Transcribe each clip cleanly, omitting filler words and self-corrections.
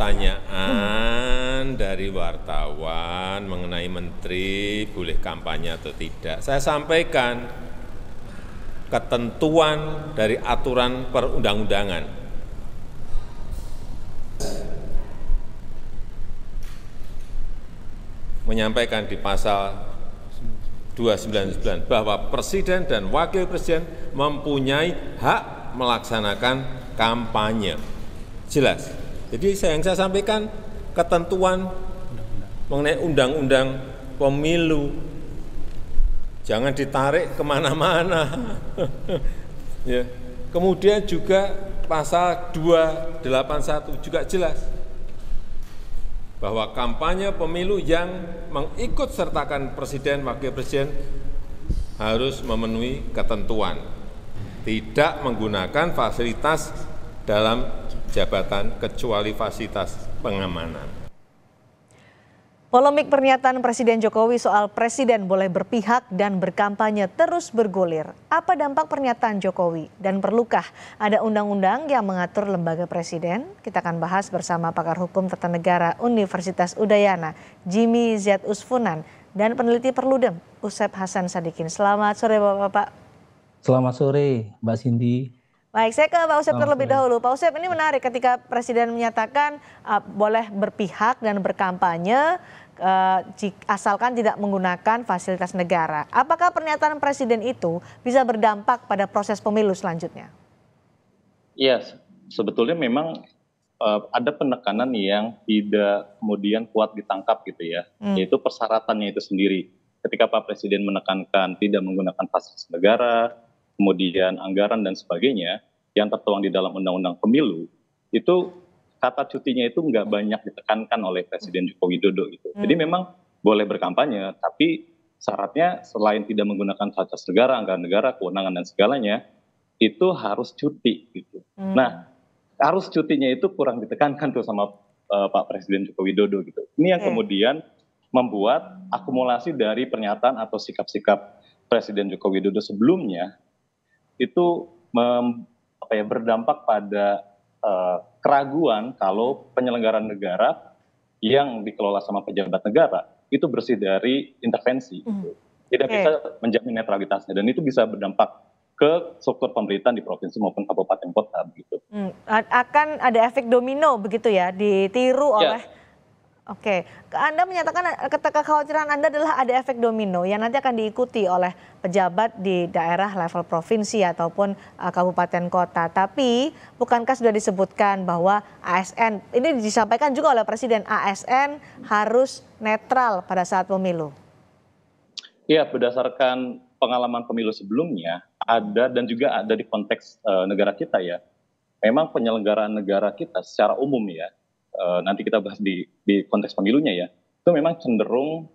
pertanyaan dari wartawan mengenai menteri boleh kampanye atau tidak. Saya sampaikan ketentuan dari aturan perundang-undangan. Menyampaikan di pasal 299 bahwa presiden dan wakil presiden mempunyai hak melaksanakan kampanye. Jelas. Jadi yang saya sampaikan ketentuan mengenai undang-undang pemilu. Jangan ditarik kemana-mana. Ya. Kemudian juga pasal 281 juga jelas bahwa kampanye pemilu yang mengikut sertakan presiden, wakil presiden harus memenuhi ketentuan. Tidak menggunakan fasilitas dalam jabatan kecuali fasilitas pengamanan. Polemik pernyataan Presiden Jokowi soal presiden boleh berpihak dan berkampanye terus bergulir. Apa dampak pernyataan Jokowi dan perlukah ada undang-undang yang mengatur lembaga presiden? Kita akan bahas bersama pakar hukum tata negara Universitas Udayana, Jimmy Z. Usfunan, dan peneliti Perludem, Usep Hasan Sadikin. Selamat sore Bapak-Bapak. Selamat sore Mbak Cindy. Baik, saya ke Pak Usep terlebih dahulu. Pak Usep, ini menarik ketika Presiden menyatakan boleh berpihak dan berkampanye asalkan tidak menggunakan fasilitas negara. Apakah pernyataan Presiden itu bisa berdampak pada proses pemilu selanjutnya? Iya, sebetulnya memang ada penekanan yang tidak kemudian kuat ditangkap gitu ya, yaitu persyaratannya itu sendiri. Ketika Pak Presiden menekankan tidak menggunakan fasilitas negara, kemudian anggaran dan sebagainya yang tertuang di dalam Undang-Undang Pemilu, itu kata cutinya itu nggak banyak ditekankan oleh Presiden Joko Widodo gitu. Jadi memang boleh berkampanye, tapi syaratnya selain tidak menggunakan fasilitas negara, anggaran negara, kewenangan dan segalanya, itu harus cuti gitu. Nah, harus cutinya itu kurang ditekankan tuh sama Pak Presiden Joko Widodo gitu. Ini yang kemudian membuat akumulasi dari pernyataan atau sikap-sikap Presiden Joko Widodo sebelumnya itu berdampak pada keraguan kalau penyelenggaraan negara yang dikelola sama pejabat negara itu bersih dari intervensi. Tidak bisa menjamin netralitasnya dan itu bisa berdampak ke struktur pemerintahan di provinsi maupun kabupaten kota begitu. Akan ada efek domino begitu ya, ditiru oleh. Oke, Anda menyatakan kekhawatiran Anda adalah ada efek domino yang nanti akan diikuti oleh pejabat di daerah level provinsi ataupun kabupaten kota. Tapi bukankah sudah disebutkan bahwa ASN, ini disampaikan juga oleh Presiden, ASN harus netral pada saat pemilu? Iya, berdasarkan pengalaman pemilu sebelumnya ada dan juga ada di konteks negara kita ya. Memang penyelenggaraan negara kita secara umum ya, nanti kita bahas di konteks pemilunya ya, itu memang cenderung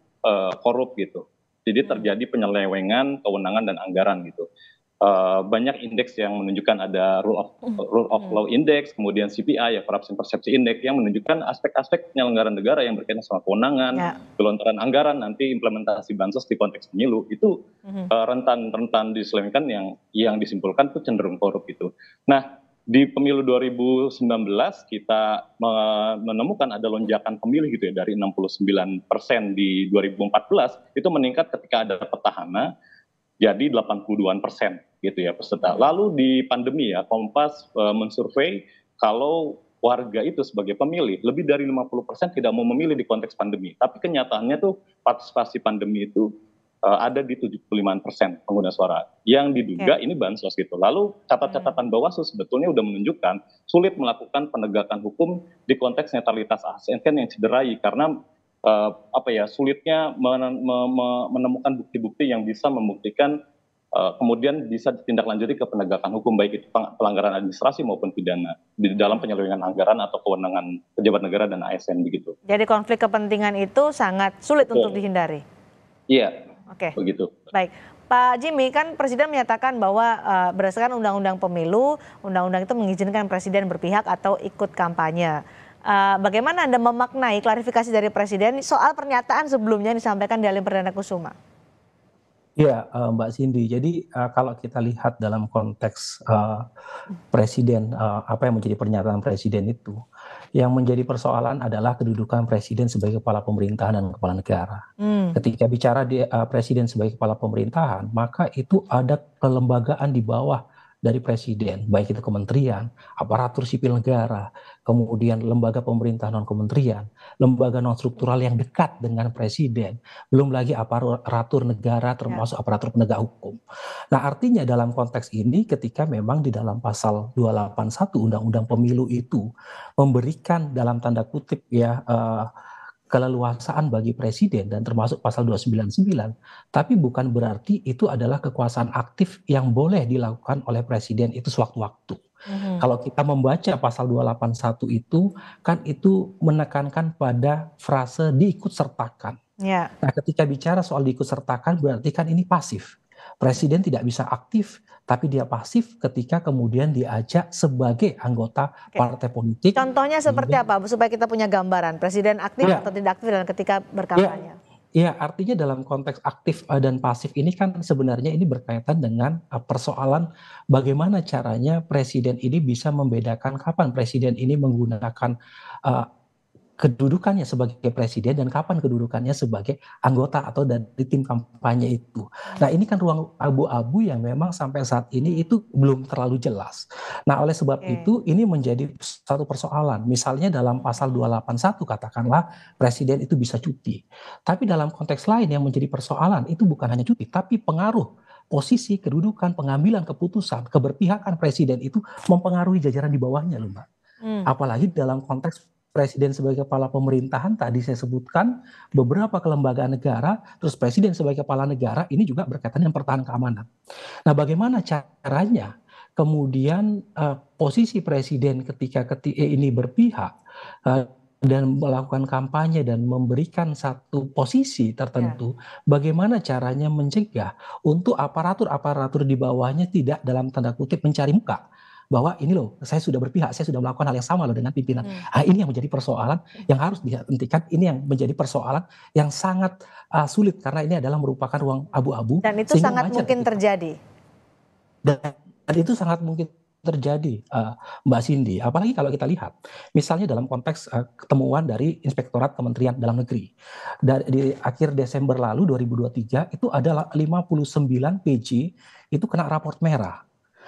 korup gitu. Jadi terjadi penyelewengan kewenangan dan anggaran gitu. Banyak indeks yang menunjukkan ada rule of law index, kemudian CPI ya, corruption perception index yang menunjukkan aspek-aspek penyelenggaraan negara yang berkaitan sama kewenangan, gelontoran anggaran, nanti implementasi bansos di konteks pemilu itu rentan diselewengkan yang disimpulkan itu cenderung korup gitu. Nah, di pemilu 2019 kita menemukan ada lonjakan pemilih gitu ya, dari 69% di 2014 itu meningkat ketika ada petahana jadi 82% gitu ya peserta. Lalu di pandemi ya, Kompas mensurvei kalau warga itu sebagai pemilih lebih dari 50% tidak mau memilih di konteks pandemi. Tapi kenyataannya tuh partisipasi pandemi itu ada di 75% pengguna suara yang diduga ini bansos gitu. Lalu catatan Bawaslu sebetulnya sudah menunjukkan sulit melakukan penegakan hukum di konteks netralitas ASN kan yang cederai karena sulitnya menemukan bukti-bukti yang bisa membuktikan kemudian bisa ditindaklanjuti ke penegakan hukum baik itu pelanggaran administrasi maupun pidana di dalam penyelewengan anggaran atau kewenangan pejabat negara dan ASN begitu. Jadi konflik kepentingan itu sangat sulit untuk dihindari. Iya. Oke. Begitu. Baik. Pak Jimmy, kan Presiden menyatakan bahwa berdasarkan Undang-Undang Pemilu, Undang-Undang itu mengizinkan Presiden berpihak atau ikut kampanye. Bagaimana Anda memaknai klarifikasi dari Presiden soal pernyataan sebelumnya yang disampaikan di Halim Perdana Kusuma? Ya, Mbak Cindy. Jadi kalau kita lihat dalam konteks Presiden, apa yang menjadi pernyataan Presiden itu Yang menjadi persoalan adalah kedudukan presiden sebagai kepala pemerintahan dan kepala negara. Ketika bicara presiden sebagai kepala pemerintahan, maka itu ada kelembagaan di bawah dari presiden, baik itu kementerian, aparatur sipil negara, kemudian lembaga pemerintahan non kementerian, lembaga non struktural yang dekat dengan presiden, belum lagi aparatur negara termasuk aparatur penegak hukum. Nah, artinya dalam konteks ini ketika memang di dalam pasal 281 Undang-Undang Pemilu itu memberikan dalam tanda kutip ya keleluasaan bagi presiden dan termasuk pasal 299, tapi bukan berarti itu adalah kekuasaan aktif yang boleh dilakukan oleh presiden itu sewaktu-waktu. Kalau kita membaca pasal 281 itu kan itu menekankan pada frase diikut sertakan. Nah, ketika bicara soal diikut sertakan berarti kan ini pasif. Presiden tidak bisa aktif, tapi dia pasif ketika kemudian diajak sebagai anggota partai politik. Contohnya seperti apa supaya kita punya gambaran presiden aktif atau tidak aktif dalam ketika berkampanye? Iya, artinya dalam konteks aktif dan pasif ini kan sebenarnya ini berkaitan dengan persoalan bagaimana caranya presiden ini bisa membedakan kapan presiden ini menggunakan kedudukannya sebagai presiden dan kapan kedudukannya sebagai anggota atau dari tim kampanye itu. Nah, ini kan ruang abu-abu yang memang sampai saat ini itu belum terlalu jelas. Nah, oleh sebab itu ini menjadi satu persoalan. Misalnya dalam pasal 281 katakanlah presiden itu bisa cuti. Tapi dalam konteks lain yang menjadi persoalan itu bukan hanya cuti, tapi pengaruh posisi, kedudukan, pengambilan keputusan, keberpihakan presiden itu mempengaruhi jajaran di bawahnya loh, Mbak. Apalagi dalam konteks presiden sebagai kepala pemerintahan tadi saya sebutkan beberapa kelembagaan negara, terus presiden sebagai kepala negara ini juga berkaitan dengan pertahanan keamanan. Nah, bagaimana caranya kemudian posisi presiden ketika ini berpihak dan melakukan kampanye dan memberikan satu posisi tertentu, bagaimana caranya mencegah untuk aparatur di bawahnya tidak dalam tanda kutip mencari muka. Bahwa ini loh, saya sudah berpihak, saya sudah melakukan hal yang sama loh dengan pimpinan. Ini yang menjadi persoalan yang harus dihentikan, ini yang menjadi persoalan yang sangat sulit karena ini adalah merupakan ruang abu-abu. Dan itu sangat mungkin terjadi. Dan itu sangat mungkin terjadi, Mbak Cindy. Apalagi kalau kita lihat, misalnya dalam konteks ketemuan dari Inspektorat Kementerian Dalam Negeri. Di akhir Desember lalu 2023 itu ada 59 PJ itu kena raport merah.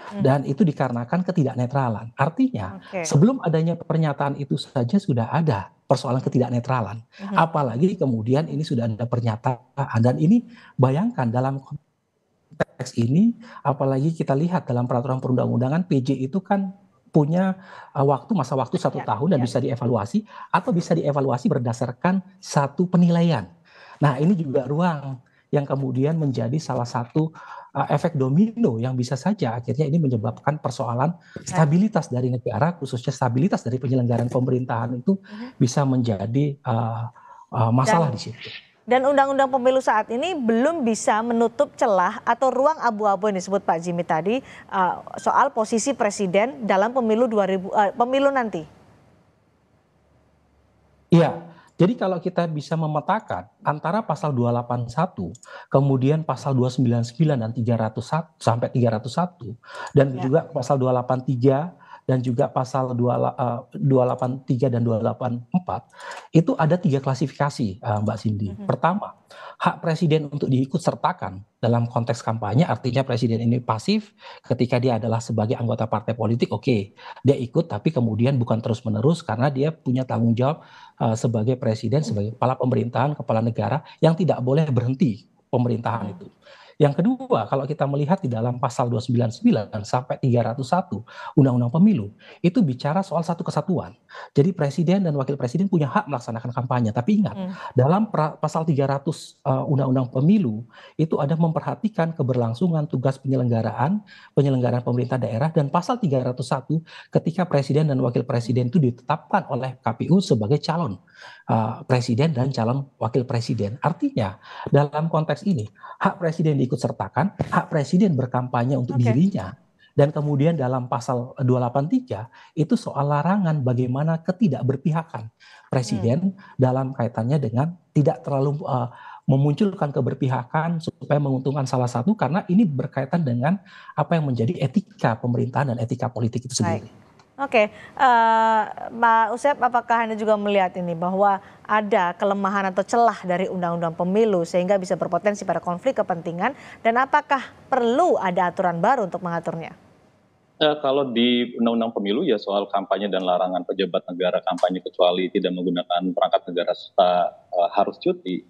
Dan itu dikarenakan ketidaknetralan. Artinya sebelum adanya pernyataan itu saja sudah ada persoalan ketidaknetralan. Apalagi kemudian ini sudah ada pernyataan. Dan ini bayangkan dalam konteks ini, apalagi kita lihat dalam peraturan perundang-undangan PJ itu kan punya masa waktu 1 tahun dan bisa dievaluasi atau bisa dievaluasi berdasarkan satu penilaian. Nah, ini juga ruang yang kemudian menjadi salah satu efek domino yang bisa saja akhirnya ini menyebabkan persoalan stabilitas dari negara, khususnya stabilitas dari penyelenggaraan pemerintahan itu bisa menjadi masalah di situ. Dan undang-undang pemilu saat ini belum bisa menutup celah atau ruang abu-abu yang disebut Pak Jimmy tadi soal posisi presiden dalam pemilu pemilu nanti. Iya. Jadi kalau kita bisa memetakan antara pasal 281, kemudian pasal 299 dan 301 sampai 301, dan juga pasal 283 dan juga pasal 283 dan 284, itu ada 3 klasifikasi, Mbak Cindy. Pertama, hak presiden untuk diikut sertakan dalam konteks kampanye, artinya presiden ini pasif ketika dia adalah sebagai anggota partai politik, dia ikut tapi kemudian bukan terus-menerus karena dia punya tanggung jawab sebagai presiden, sebagai kepala pemerintahan, kepala negara yang tidak boleh berhenti pemerintahan itu. Yang kedua, kalau kita melihat di dalam pasal 299 sampai 301 Undang-Undang Pemilu, itu bicara soal satu kesatuan. Jadi presiden dan wakil presiden punya hak melaksanakan kampanye. Tapi ingat, dalam pasal 300 Undang-Undang Pemilu, itu ada memperhatikan keberlangsungan tugas penyelenggaraan pemerintah daerah, dan pasal 301 ketika presiden dan wakil presiden itu ditetapkan oleh KPU sebagai calon presiden dan calon wakil presiden. Artinya, dalam konteks ini, hak presiden diikut sertakan, hak presiden berkampanye untuk dirinya, dan kemudian dalam pasal 283 itu soal larangan bagaimana ketidakberpihakan presiden dalam kaitannya dengan tidak terlalu memunculkan keberpihakan supaya menguntungkan salah satu, karena ini berkaitan dengan apa yang menjadi etika pemerintahan dan etika politik itu sendiri. Oke, Pak Usep, apakah Anda juga melihat ini bahwa ada kelemahan atau celah dari undang-undang pemilu sehingga bisa berpotensi pada konflik kepentingan, dan apakah perlu ada aturan baru untuk mengaturnya? Kalau di undang-undang pemilu ya soal kampanye dan larangan pejabat negara kampanye kecuali tidak menggunakan perangkat negara serta harus cuti,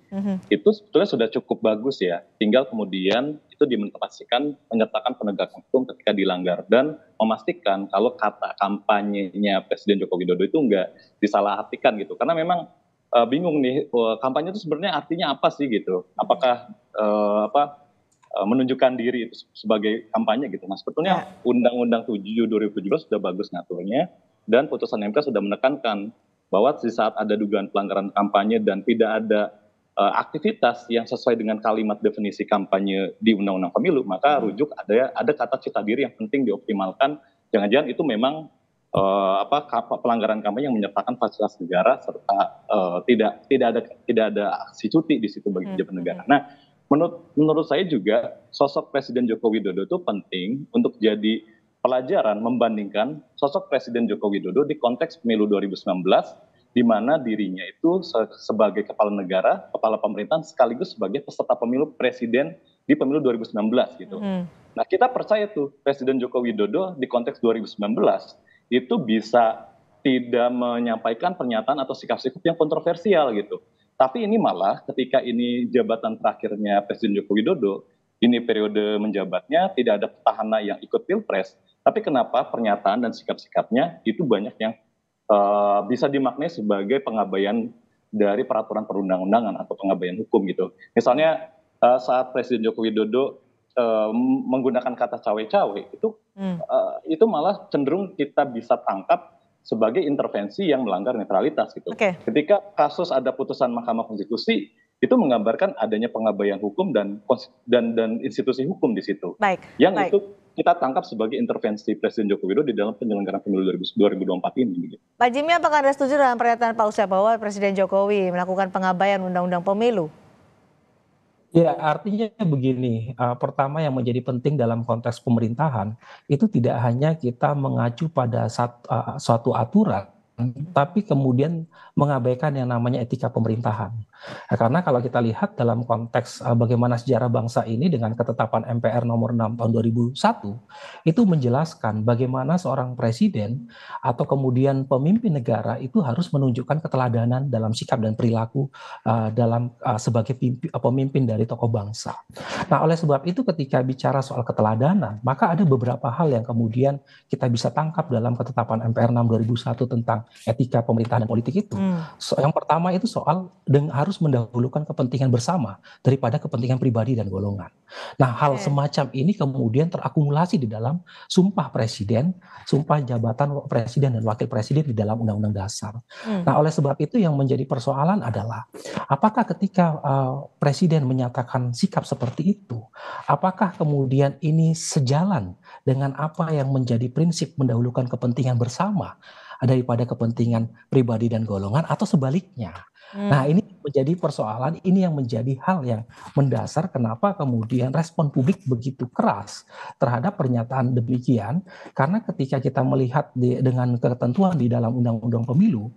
itu sebetulnya sudah cukup bagus ya. Tinggal kemudian itu diimplementasikan menyertakan penegakan hukum ketika dilanggar dan memastikan kalau kata kampanyenya Presiden Joko Widodo itu enggak disalahartikan gitu. Karena memang bingung nih kampanye itu sebenarnya artinya apa sih gitu. Apakah menunjukkan diri itu sebagai kampanye gitu. Nah sebetulnya Undang-Undang 7 2017 sudah bagus ngaturnya dan putusan MK sudah menekankan bahwa di saat ada dugaan pelanggaran kampanye dan tidak ada aktivitas yang sesuai dengan kalimat definisi kampanye di Undang-Undang Pemilu, maka rujuk ada kata cita diri yang penting dioptimalkan. Jangan-jangan itu memang pelanggaran kampanye yang menyertakan fasilitas negara serta tidak ada aksi cuti di situ bagi pejabat negara. Nah, menurut saya juga sosok Presiden Joko Widodo itu penting untuk jadi pelajaran membandingkan sosok Presiden Joko Widodo di konteks pemilu 2019 di mana dirinya itu sebagai kepala negara, kepala pemerintahan sekaligus sebagai peserta pemilu presiden di pemilu 2019 gitu. Nah, kita percaya tuh Presiden Joko Widodo di konteks 2019 itu bisa tidak menyampaikan pernyataan atau sikap-sikap yang kontroversial gitu. Tapi ini malah ketika ini jabatan terakhirnya Presiden Joko Widodo, ini periode menjabatnya, tidak ada petahana yang ikut pilpres, tapi kenapa pernyataan dan sikap-sikapnya itu banyak yang bisa dimaknai sebagai pengabaian dari peraturan perundang-undangan atau pengabaian hukum gitu. Misalnya saat Presiden Joko Widodo menggunakan kata cawe-cawe, itu malah cenderung kita bisa tangkap sebagai intervensi yang melanggar netralitas gitu. Ketika kasus ada putusan Mahkamah Konstitusi itu menggambarkan adanya pengabaian hukum dan institusi hukum di situ. Itu kita tangkap sebagai intervensi Presiden Joko Widodo di dalam penyelenggaraan pemilu 2024 ini. Pak Jimmy, apakah Anda setuju dengan pernyataan Pak Usep bahwa Presiden Jokowi melakukan pengabaian undang-undang pemilu? Ya, artinya begini, pertama yang menjadi penting dalam konteks pemerintahan, itu tidak hanya kita mengacu pada suatu aturan, tapi kemudian mengabaikan yang namanya etika pemerintahan. Karena kalau kita lihat dalam konteks bagaimana sejarah bangsa ini dengan ketetapan MPR nomor 6 tahun 2001, itu menjelaskan bagaimana seorang presiden atau kemudian pemimpin negara itu harus menunjukkan keteladanan dalam sikap dan perilaku sebagai pemimpin dari tokoh bangsa. Nah, oleh sebab itu ketika bicara soal keteladanan, maka ada beberapa hal yang kemudian kita bisa tangkap dalam ketetapan MPR 6 2001 tentang etika pemerintahan dan politik itu. Yang pertama itu soal harus mendahulukan kepentingan bersama daripada kepentingan pribadi dan golongan. Nah, hal semacam ini kemudian terakumulasi di dalam sumpah presiden, sumpah jabatan presiden dan wakil presiden di dalam Undang-Undang Dasar. Nah, oleh sebab itu yang menjadi persoalan adalah apakah ketika presiden menyatakan sikap seperti itu, apakah kemudian ini sejalan dengan apa yang menjadi prinsip mendahulukan kepentingan bersama daripada kepentingan pribadi dan golongan, atau sebaliknya. Nah, ini menjadi persoalan, ini yang menjadi hal yang mendasar kenapa kemudian respon publik begitu keras terhadap pernyataan demikian, karena ketika kita melihat dengan ketentuan di dalam Undang-Undang Pemilu,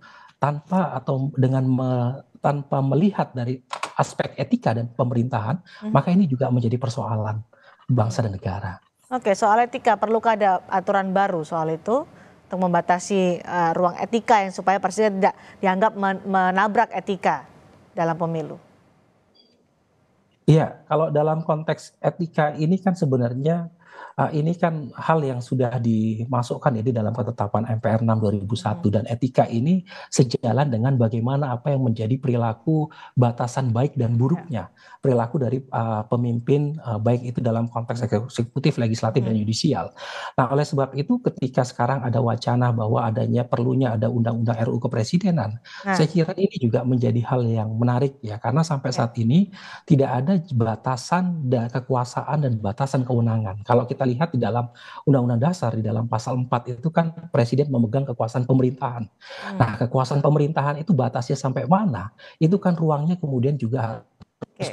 tanpa melihat dari aspek etika dan pemerintahan, maka ini juga menjadi persoalan bangsa dan negara. Oke, soal etika, perlukah ada aturan baru soal itu untuk membatasi ruang etika yang supaya presiden tidak dianggap menabrak etika dalam pemilu? Iya, kalau dalam konteks etika ini kan sebenarnya ini kan hal yang sudah dimasukkan ya di dalam ketetapan MPR 6 2001, dan etika ini sejalan dengan bagaimana apa yang menjadi perilaku batasan baik dan buruknya perilaku dari pemimpin, baik itu dalam konteks eksekutif, legislatif, dan yudisial. Nah, oleh sebab itu ketika sekarang ada wacana bahwa perlunya ada undang-undang RUU kepresidenan, saya kira ini juga menjadi hal yang menarik ya, karena sampai saat ini tidak ada batasan kekuasaan dan batasan kewenangan. Kalau kita lihat di dalam Undang-Undang Dasar di dalam pasal 4 itu kan presiden memegang kekuasaan pemerintahan. Nah, kekuasaan pemerintahan itu batasnya sampai mana? Itu kan ruangnya kemudian juga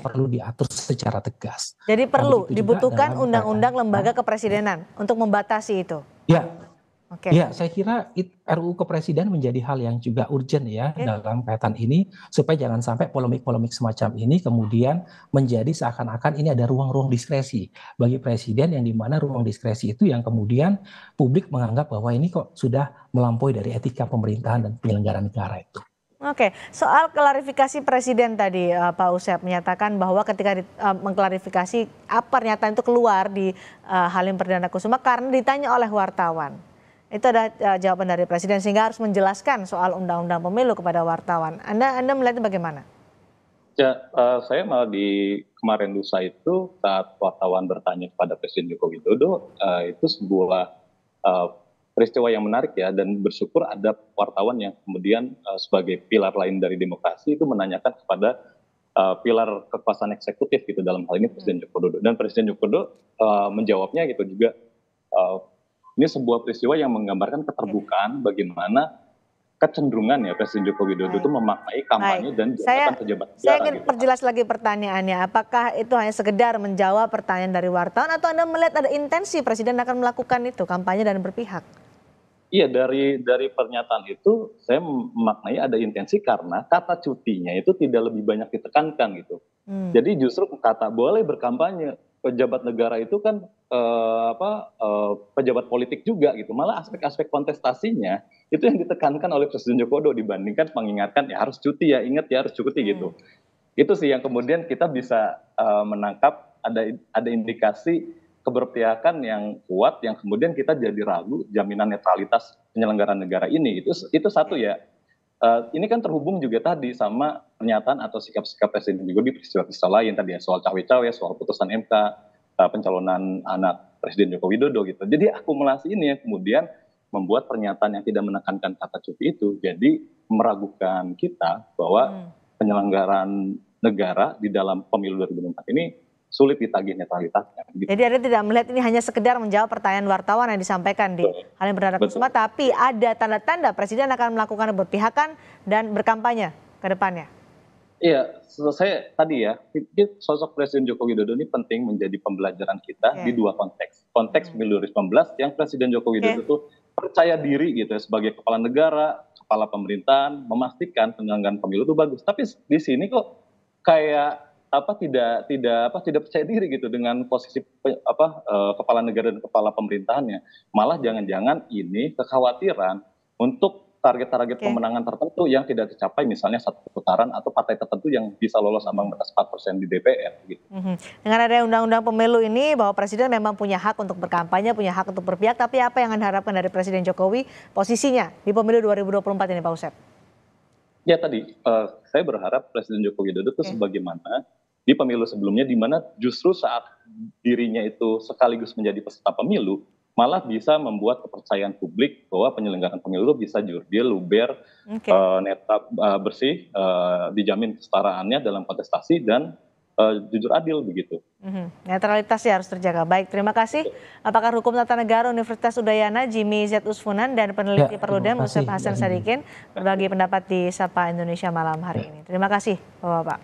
perlu diatur secara tegas. Jadi perlu dibutuhkan undang-undang lembaga kepresidenan untuk membatasi itu. Ya, Oke. Ya, saya kira RUU Kepresiden menjadi hal yang juga urgent ya dalam kaitan ini supaya jangan sampai polemik-polemik semacam ini kemudian menjadi seakan-akan ini ada ruang-ruang diskresi bagi presiden yang dimana ruang diskresi itu yang kemudian publik menganggap bahwa ini kok sudah melampaui dari etika pemerintahan dan penyelenggaraan negara itu. Oke, soal klarifikasi Presiden tadi Pak Usep menyatakan bahwa ketika mengklarifikasi pernyataan itu keluar di Halim Perdana Kusuma karena ditanya oleh wartawan. Itu ada jawaban dari Presiden sehingga harus menjelaskan soal undang-undang pemilu kepada wartawan. Anda melihatnya bagaimana? Ya, saya malah di kemarin lusa itu saat wartawan bertanya kepada Presiden Joko Widodo, itu sebuah peristiwa yang menarik ya, dan bersyukur ada wartawan yang kemudian sebagai pilar lain dari demokrasi itu menanyakan kepada pilar kekuasaan eksekutif gitu, dalam hal ini Presiden Joko Widodo. Dan Presiden Joko Widodo menjawabnya gitu juga, ini sebuah peristiwa yang menggambarkan keterbukaan bagaimana kecenderungan ya Presiden Joko Widodo itu memaknai kampanye dan jabatan pejabat negara. Saya ingin gitu. perjelas lagi pertanyaannya, apakah itu hanya sekedar menjawab pertanyaan dari wartawan atau Anda melihat ada intensi Presiden akan melakukan itu, kampanye dan berpihak? Iya, dari pernyataan itu saya memaknai ada intensi karena kata cutinya itu tidak lebih banyak ditekankan gitu. Jadi justru kata boleh berkampanye, pejabat negara itu kan pejabat politik juga gitu. Malah aspek-aspek kontestasinya itu yang ditekankan oleh Presiden Joko Widodo dibandingkan mengingatkan ya harus cuti ya, ingat ya harus cuti gitu. Itu sih yang kemudian kita bisa menangkap ada indikasi keberpihakan yang kuat yang kemudian kita jadi ragu jaminan netralitas penyelenggaraan negara ini. Itu satu ya. Ini kan terhubung juga tadi sama pernyataan atau sikap-sikap Presiden juga di peristiwa-peristiwa lain tadi ya, soal cawe-cawe, soal putusan MK, pencalonan anak Presiden Joko Widodo gitu. Jadi akumulasi ini yang kemudian membuat pernyataan yang tidak menekankan kata cuti itu jadi meragukan kita bahwa penyelenggaraan negara di dalam pemilu 2024 ini sulit ditagih netralitasnya. Gitu. Jadi Anda tidak melihat ini hanya sekedar menjawab pertanyaan wartawan yang disampaikan di Halim Perdana Kusuma, tapi ada tanda-tanda Presiden akan melakukan berpihakan dan berkampanye ke depannya. Iya, saya tadi ya, sosok Presiden Joko Widodo ini penting menjadi pembelajaran kita di dua konteks. Konteks pemilu 2019 yang Presiden Joko Widodo itu percaya diri gitu ya, sebagai kepala negara, kepala pemerintahan, memastikan penyelenggaraan pemilu itu bagus. Tapi di sini kok kayak tidak percaya diri gitu dengan posisi kepala negara dan kepala pemerintahannya. Malah jangan-jangan ini kekhawatiran untuk target-target pemenangan tertentu yang tidak tercapai, misalnya satu putaran atau partai tertentu yang bisa lolos ambang batas 4% di DPR gitu. Dengan ada undang-undang pemilu ini bahwa Presiden memang punya hak untuk berkampanye, punya hak untuk berpihak, tapi apa yang Anda harapkan dari Presiden Jokowi posisinya di pemilu 2024 ini Pak Usep? Ya tadi, saya berharap Presiden Joko Widodo itu sebagaimana di pemilu sebelumnya, di mana justru saat dirinya itu sekaligus menjadi peserta pemilu, malah bisa membuat kepercayaan publik bahwa penyelenggaraan pemilu bisa jurdil, luber, netral, bersih, dijamin kesetaraannya dalam kontestasi dan jujur adil begitu. Netralitasnya harus terjaga. Baik, terima kasih. Pakar Hukum Tata Negara Universitas Udayana Jimmy Z. Usfunan dan peneliti Perludem Usep Hasan Sadikin berbagi pendapat di Sapa Indonesia malam hari ini. Terima kasih Bapak-Bapak.